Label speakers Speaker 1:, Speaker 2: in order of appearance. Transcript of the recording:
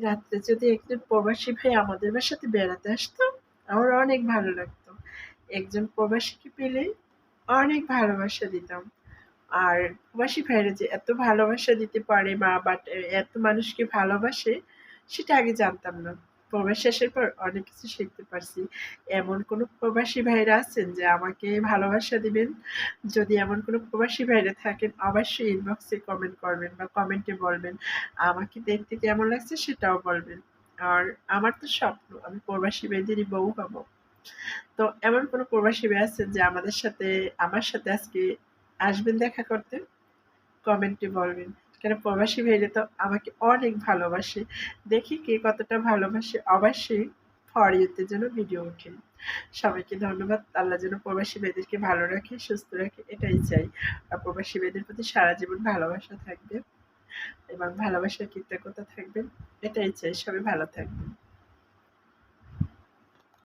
Speaker 1: রাত্রে যদি একজন প্রবাসী ভাই আমাদের বাসাতে বেড়াতে আসতো, আমার অনেক ভালো লাগতো। একজন প্রবাসীকে পেলে অনেক ভালোবাসা দিতাম। আর প্রবাসী ভাইয়েরা যে এত ভালোবাসা দিতে পারে বা এত মানুষকে ভালোবাসে, সেটা আগে জানতাম না। প্রবাসে আসার পর অনেক কিছু শিখতে পারছি। এমন কোনো প্রবাসী ভাইয়েরা আছেন যে আমাকে ভালোবাসা দিবেন? যদি এমন কোনো প্রবাসী ভাইরা থাকেন অবশ্যই ইনবক্সে কমেন্ট করবেন বা কমেন্টে বলবেন। আমাকে দেখতে কেমন লাগছে সেটাও বলবেন। আর আমার তো স্বপ্ন আমি প্রবাসী ভাইদেরই বউ হব। তো এমন কোনো প্রবাসী ভাই আছেন যে আমার সাথে আজকে আসবেন দেখা করতে? কমেন্টে বলবেন। কেন প্রবাসী ভাইরা তো আমাকে অনেক ভালোবাসে। দেখি কে কতটা ভালোবাসে অবশ্যই ফর ইউ তে যেন ভিডিও ওঠে। সবাইকে ধন্যবাদ। আল্লাহ যেন প্রবাসী ভাইদেরকে ভালো রাখে, সুস্থ রাখে এটাই চাই। আর প্রবাসী ভাইদের প্রতি সারা জীবন ভালোবাসা থাকবে এবং ভালোবাসার কৃতজ্ঞতা থাকবে। এটাই চাই। সবাই ভালো থাকবেন।